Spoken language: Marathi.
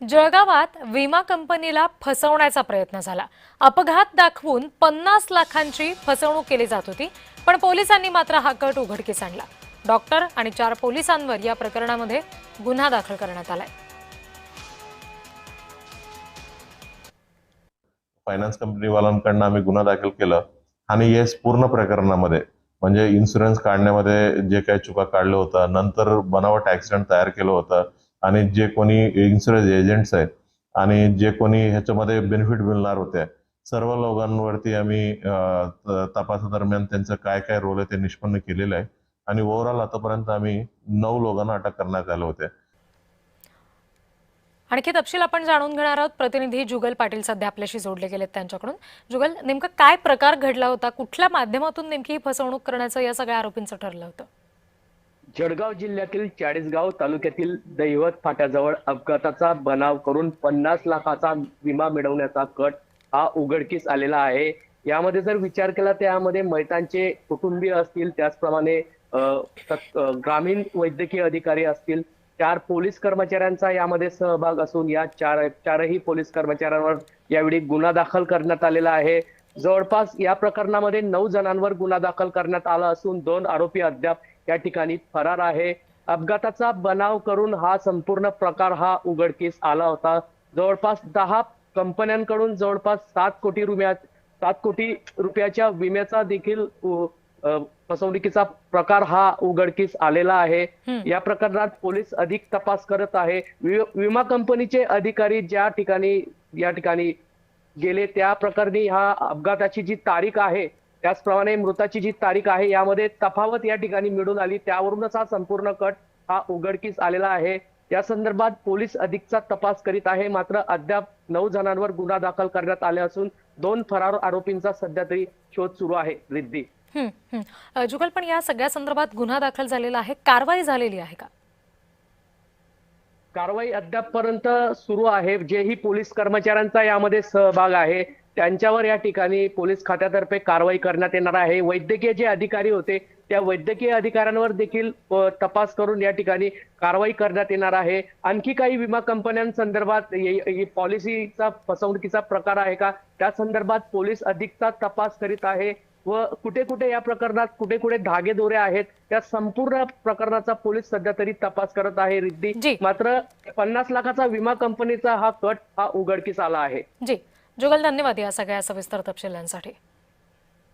जळगावात विमा कंपनीला फसवण्याचा प्रयत्न झाला। अपघात दाखवून 50 लाखांची फसवणूक केली जात होती, पण पोलिसांनी मात्र हा कट उघडकीस आणला। डॉक्टर आणि 4 पोलिसांवर या प्रकरणामध्ये गुन्हा दाखल करण्यात आलाय। फायनान्स कंपनीवाल्यांकडून आम्ही गुन्हा दाखल केला आणि येस पूर्ण प्रकरणामध्ये म्हणजे इन्शुरन्स काढण्यामध्ये जे काही चुका काढलं होतं, नंतर बनावट ऍक्सिडेंट तयार केलं होतं आणि जे कोणी इन्शुरन्स एजंट्स आहेत आणि जे कोणी ह्याच्यामध्ये बेनिफिट मिळणार होते सर्व लोकांवरती आम्ही तपासादरम्यान त्यांचं काय काय रोल आहे ते निष्पन्न केलेलं आहे आणि ओव्हरऑल आतापर्यंत आम्ही 9 लोकांना अटक करण्यात आले होते। आणखी तपशील आपण जाणून घेणार आहोत। प्रतिनिधी जुगल पाटील सध्या आपल्याशी जोडले गेलेत त्यांच्याकडून। जुगल, नेमका काय प्रकार घडला होता? कुठल्या माध्यमातून नेमकी फसवणूक करण्याचं या सगळ्या आरोपींचं ठरलं होतं? जळगाव जिल्ह्यातील चाळीसगाव तालुक्यातील दैवत फाट्याजवळ अपघाताचा बनाव करून 50 लाखाचा विमा मिळवण्याचा कट हा उघडकीस आलेला आहे। यामध्ये जर विचार केला तर यामध्ये मयतांचे कुटुंबीय असतील, त्याचप्रमाणे ग्रामीण वैद्यकीय अधिकारी असतील, 4 पोलीस कर्मचाऱ्यांचा यामध्ये सहभाग असून या चारही पोलीस कर्मचाऱ्यांवर यावेळी गुन्हा दाखल करण्यात आलेला आहे। जवळपास या प्रकरणामध्ये 9 जणांवर गुन्हा दाखल करण्यात आला असून 2 आरोपी अद्याप या ठिकाणी फरार आहे। अपघाताचा बनाव करून हा संपूर्ण प्रकार हा उघडकीस आला होता। जवळपास 10 कंपन्यांकडून जवळपास 7 कोटी रुपयाच्या विम्याचा देखील फसवणुकीचा प्रकार हा उघडकीस आलेला आहे। या प्रकरणात पोलीस अधिक तपास करत आहे। विमा कंपनीचे अधिकारी या ठिकाणी गेले त्या प्रकरणी हा अपघाताची जी तारीख आहे, त्याचप्रमाणे मृताची जी तारीख आहे यामध्ये तफावत या ठिकाणी मिळून आली, त्यावरूनच हा संपूर्ण कट हा उघडकीस आलेला आहे। या संदर्भात पोलीस अधिकचा तपास करीत आहे। मात्र अद्याप 9 जणांवर गुन्हा दाखल करण्यात आले असून 2 फरार आरोपींचा सध्या तरी शोध सुरू आहे। रिद्धी, जुगल, पण या सगळ्या संदर्भात गुन्हा दाखल झालेला आहे, कारवाई झालेली आहे का? कारवाई अद्यापपर्यंत सुरू आहे। जेही पोलीस कर्मचाऱ्यांचा यामध्ये सहभाग आहे त्यांच्यावर या ठिकाणी पोलीस खात्यातर्फे कारवाई करण्यात येणार आहे। वैद्यकीय जे अधिकारी होते त्या वैद्यकीय अधिकाऱ्यांवर देखील तपास करून या ठिकाणी कारवाई करण्यात येणार आहे। आणखी काही विमा कंपन्यांसंदर्भात पॉलिसीचा फसवणुकीचा प्रकार आहे का, त्या संदर्भात पोलीस अधिकचा तपास करीत आहे व कुठे कुठे या प्रकरणात कुठे कुठे धागेदोरे आहेत त्या संपूर्ण प्रकरणाचा पोलीस सध्या तरी तपास करत आहे। रिद्धी, मात्र 50 लाखाचा विमा कंपनीचा हा कट हा उघडकीस आला आहे। जी जुगल, धन्यवाद या सगळ्या सविस्तर तपशिलांसाठी।